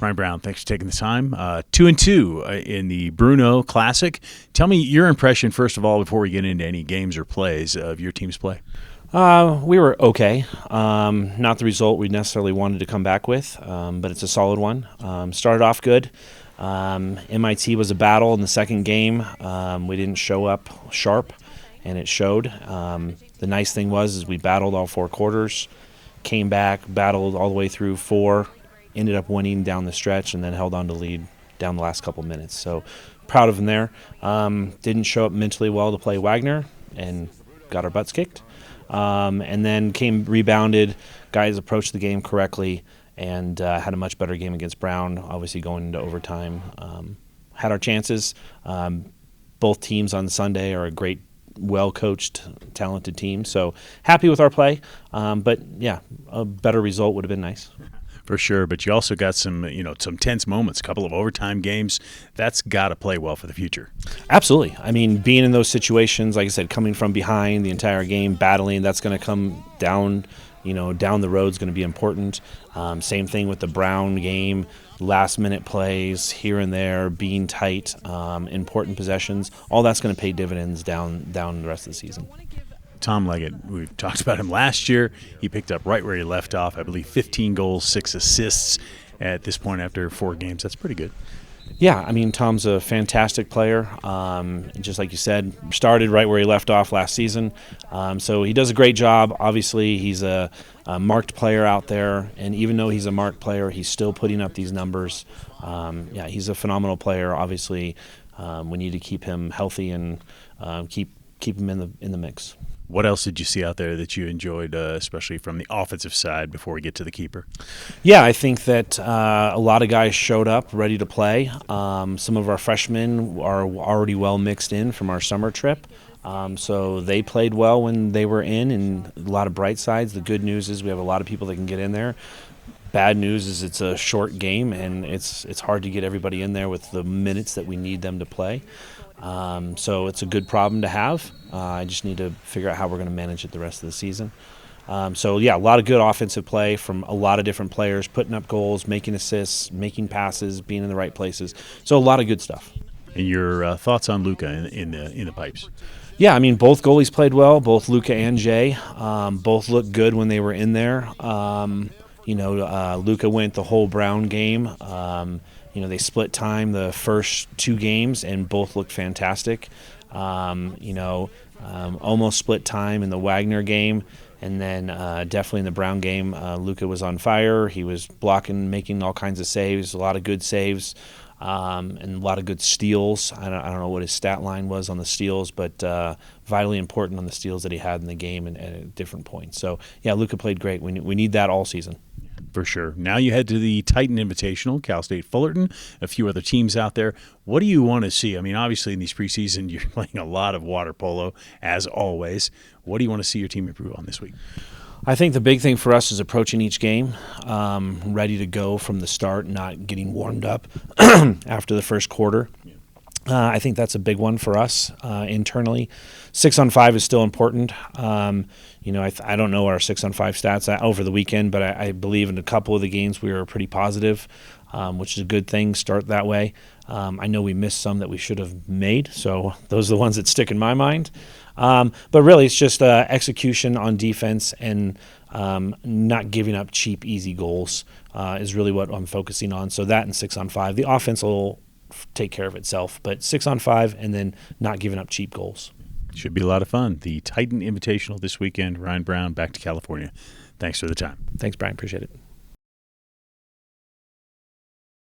Ryan Brown, thanks for taking the time. 2-2 in the Bruno Classic. Tell me your impression, first of all, before we get into any games or plays of your team's play. We were okay. Not the result we necessarily wanted to come back with, but it's a solid one. Started off good. MIT was a battle in the second game. We didn't show up sharp, and it showed. The nice thing was we battled all 4 quarters, came back, battled all the way through 4, ended up winning down the stretch, and then held on to lead down the last couple minutes. So proud of them there. Didn't show up mentally well to play Wagner and got our butts kicked. And then rebounded, guys approached the game correctly, and had a much better game against Brown, obviously going into overtime. Had our chances. Both teams on Sunday are a great, well-coached, talented team. So happy with our play. But, yeah, a better result would have been nice. For sure, but you also got some tense moments, a couple of overtime games. That's got to play well for the future. Absolutely. I mean, being in those situations, like I said, coming from behind the entire game, battling, that's going to come down, down the road is going to be important. Same thing with the Brown game, last-minute plays here and there, being tight, important possessions. All that's going to pay dividends down the rest of the season. Tom Leggett, we've talked about him last year. He picked up right where he left off. I believe 15 goals, 6 assists at this point after 4 games. That's pretty good. Yeah, I mean, Tom's a fantastic player. Just like you said, started right where he left off last season. So he does a great job. Obviously, he's a marked player out there, and even though he's a marked player, he's still putting up these numbers. He's a phenomenal player. Obviously, we need to keep him healthy and keep him in the mix. What else did you see out there that you enjoyed, especially from the offensive side, before we get to the keeper? Yeah, I think that a lot of guys showed up ready to play. Some of our freshmen are already well mixed in from our summer trip. So they played well when they were in, and a lot of bright sides. The good news is we have a lot of people that can get in there. Bad news is it's a short game, and it's hard to get everybody in there with the minutes that we need them to play. So it's a good problem to have. I just need to figure out how we're going to manage it the rest of the season. A lot of good offensive play from a lot of different players, putting up goals, making assists, making passes, being in the right places. So a lot of good stuff. And your thoughts on Luka in the pipes? Yeah, I mean, both goalies played well, both Luka and Jay. Both looked good when they were in there. Luka went the whole Brown game. They split time the first 2 games, and both looked fantastic. Almost split time in the Wagner game, and then definitely in the Brown game, Luka was on fire. He was blocking, making all kinds of saves, a lot of good saves, and a lot of good steals. I don't know what his stat line was on the steals, but vitally important on the steals that he had in the game and at different points. So, yeah, Luka played great. We need that all season. For sure. Now you head to the Titan Invitational, Cal State Fullerton, a few other teams out there. What do you want to see? I mean, obviously in these preseason, you're playing a lot of water polo, as always. What do you want to see your team improve on this week? I think the big thing for us is approaching each game, ready to go from the start, not getting warmed up after the first quarter. I think that's a big one for us internally. 6-on-5 is still important. I don't know our 6-on-5 stats over the weekend, but I believe in a couple of the games we were pretty positive, which is a good thing. Start that way. I know we missed some that we should have made, so those are the ones that stick in my mind. But really, it's just execution on defense and not giving up cheap, easy goals is really what I'm focusing on. So that and 6-on-5. The offense will take care of itself, but 6-on-5 and then not giving up cheap goals. Should be a lot of fun. The Titan Invitational this weekend. Ryan Brown back to California. Thanks for the time. Thanks, Brian. Appreciate it.